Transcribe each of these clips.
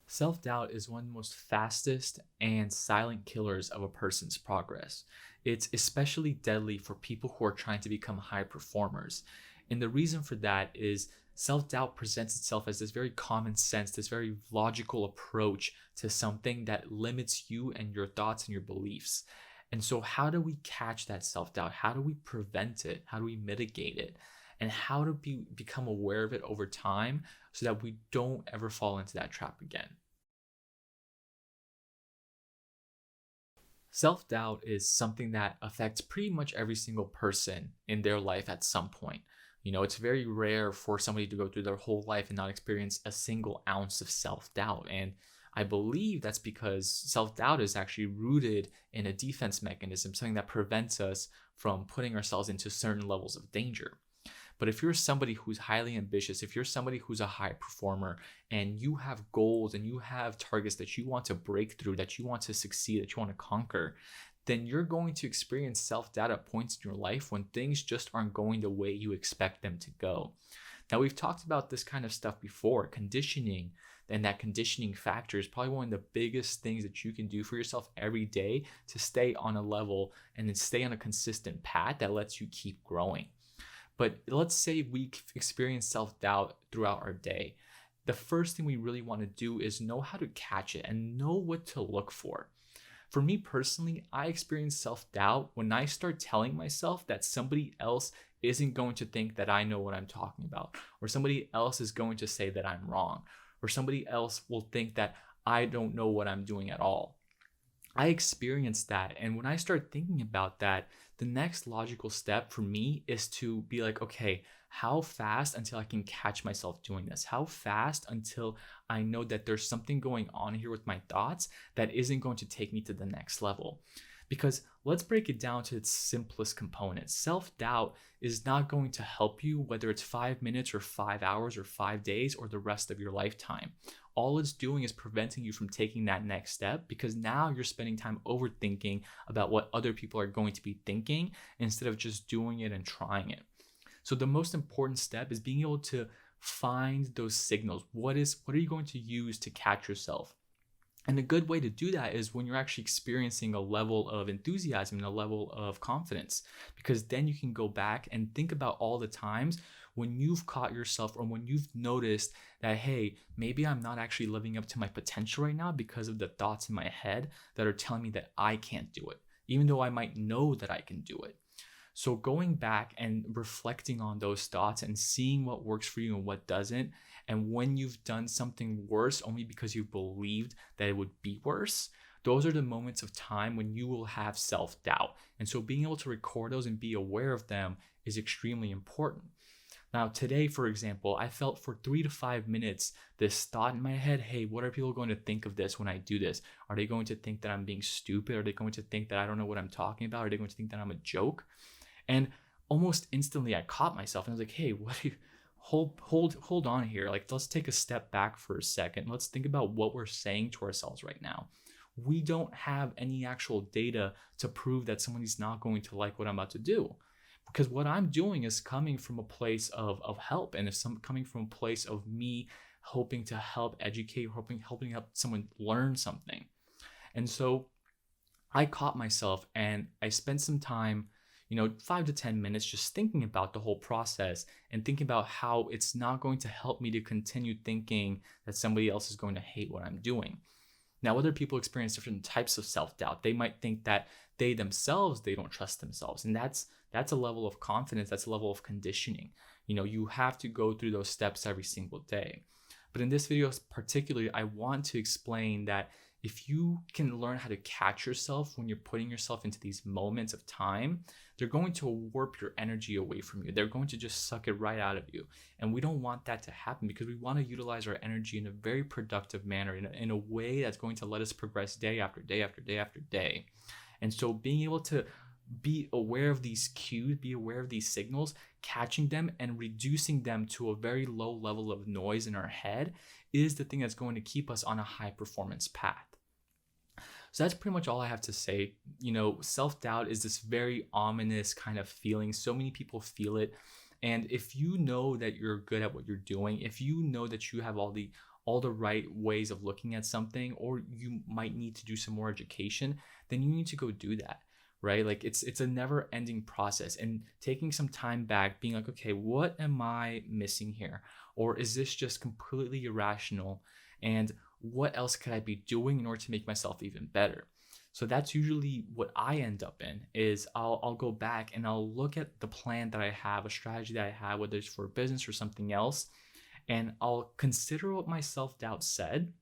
Self-doubt is one of the most fastest and silent killers of a person's progress. It's especially deadly for people who are trying to become high performers. And the reason for that is self-doubt presents itself as this very common sense, this very logical approach to something that limits you and your thoughts and your beliefs. And so, how do we catch that self-doubt? How do we prevent it? How do we mitigate it? And how to become aware of it over time so that we don't ever fall into that trap again? Self doubt is something that affects pretty much every single person in their life at some point. It's very rare for somebody to go through their whole life and not experience a single ounce of self doubt. And I believe that's because self doubt is actually rooted in a defense mechanism, something that prevents us from putting ourselves into certain levels of danger. But if you're somebody who's highly ambitious, if you're somebody who's a high performer and you have goals and you have targets that you want to break through, that you want to succeed, that you want to conquer, then you're going to experience self doubt at points in your life when things just aren't going the way you expect them to go. Now, we've talked about this kind of stuff before, conditioning, and that conditioning factor is probably one of the biggest things that you can do for yourself every day to stay on a level and then stay on a consistent path that lets you keep growing. But let's say we experience self doubt throughout our day. The first thing we really want to do is know how to catch it and know what to look for. For me personally, I experience self doubt when I start telling myself that somebody else isn't going to think that I know what I'm talking about, or somebody else is going to say that I'm wrong, or somebody else will think that I don't know what I'm doing at all. I experienced that. And when I start thinking about that, the next logical step for me is to be like, okay, how fast until I can catch myself doing this? How fast until I know that there's something going on here with my thoughts that isn't going to take me to the next level? Because let's break it down to its simplest components. Self doubt is not going to help you whether it's 5 minutes or 5 hours or 5 days or the rest of your lifetime. All it's doing is preventing you from taking that next step because now you're spending time overthinking about what other people are going to be thinking instead of just doing it and trying it. So the most important step is being able to find those signals. What are you going to use to catch yourself? And a good way to do that is when you're actually experiencing a level of enthusiasm and a level of confidence, because then you can go back and think about all the times when you've caught yourself or when you've noticed that, hey, maybe I'm not actually living up to my potential right now because of the thoughts in my head that are telling me that I can't do it, even though I might know that I can do it. So going back and reflecting on those thoughts and seeing what works for you and what doesn't, and when you've done something worse only because you believed that it would be worse, those are the moments of time when you will have self-doubt. And so being able to record those and be aware of them is extremely important. Now, today, for example, I felt for 3 to 5 minutes this thought in my head, hey, what are people going to think of this when I do this? Are they going to think that I'm being stupid? Are they going to think that I don't know what I'm talking about? Are they going to think that I'm a joke? And almost instantly I caught myself and I was like, hey, what do you hold on here. Like, let's take a step back for a second. Let's think about what we're saying to ourselves right now. We don't have any actual data to prove that somebody's not going to like what I'm about to do. Because what I'm doing is coming from a place of help, and it's coming from a place of me hoping to help educate, helping help someone learn something. And so I caught myself and I spent some time, 5 to 10 minutes just thinking about the whole process and thinking about how it's not going to help me to continue thinking that somebody else is going to hate what I'm doing. Now, other people experience different types of self-doubt. They might think that they don't trust themselves. And that's a level of confidence. That's a level of conditioning. You have to go through those steps every single day. But in this video particularly, I want to explain that if you can learn how to catch yourself when you're putting yourself into these moments of time, they're going to warp your energy away from you. They're going to just suck it right out of you. And we don't want that to happen because we want to utilize our energy in a very productive manner, in a way that's going to let us progress day after day after day after day. And so being able to be aware of these cues, be aware of these signals, catching them and reducing them to a very low level of noise in our head is the thing that's going to keep us on a high performance path. So that's pretty much all I have to say. Self-doubt is this very ominous kind of feeling. So many people feel it. And if you know that you're good at what you're doing, if you know that you have all the right ways of looking at something, or you might need to do some more education, then you need to go do that, right? Like it's a never ending process, and taking some time back, being like, okay, what am I missing here? Or is this just completely irrational? And what else could I be doing in order to make myself even better? So that's usually what I end up in, is I'll go back and I'll look at the plan that I have, a strategy that I have, whether it's for a business or something else, and I'll consider what my self-doubt said,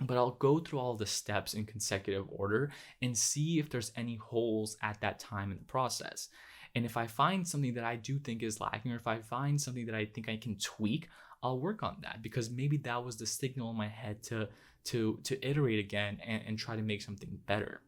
but I'll go through all the steps in consecutive order and see if there's any holes at that time in the process. And if I find something that I do think is lacking, or if I find something that I think I can tweak, I'll work on that, because maybe that was the signal in my head to iterate again and try to make something better.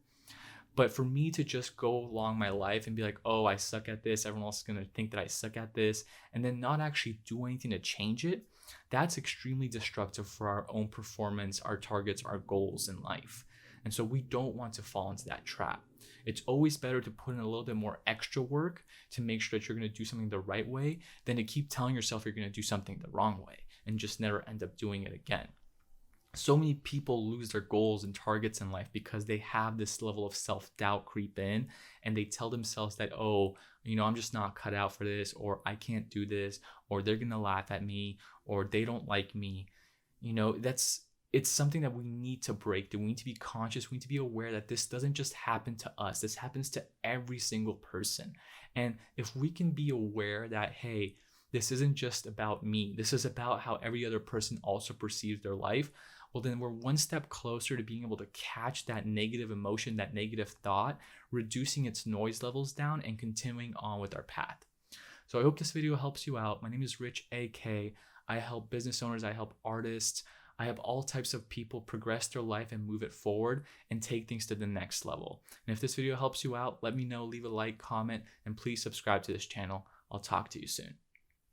But for me to just go along my life and be like, oh, I suck at this, everyone else is going to think that I suck at this, and then not actually do anything to change it, that's extremely destructive for our own performance, our targets, our goals in life. And so we don't want to fall into that trap. It's always better to put in a little bit more extra work to make sure that you're going to do something the right way than to keep telling yourself you're going to do something the wrong way and just never end up doing it again. So many people lose their goals and targets in life because they have this level of self-doubt creep in, and they tell themselves that, oh, I'm just not cut out for this, or I can't do this, or they're going to laugh at me, or they don't like me. It's something that we need to break, that we need to be conscious, we need to be aware that this doesn't just happen to us. This happens to every single person. And if we can be aware that, hey, this isn't just about me, this is about how every other person also perceives their life, well, then we're one step closer to being able to catch that negative emotion, that negative thought, reducing its noise levels down and continuing on with our path. So I hope this video helps you out. My name is Rich AK. I help business owners, I help artists, I help all types of people progress their life and move it forward and take things to the next level. And if this video helps you out, let me know, leave a like, comment, and please subscribe to this channel. I'll talk to you soon.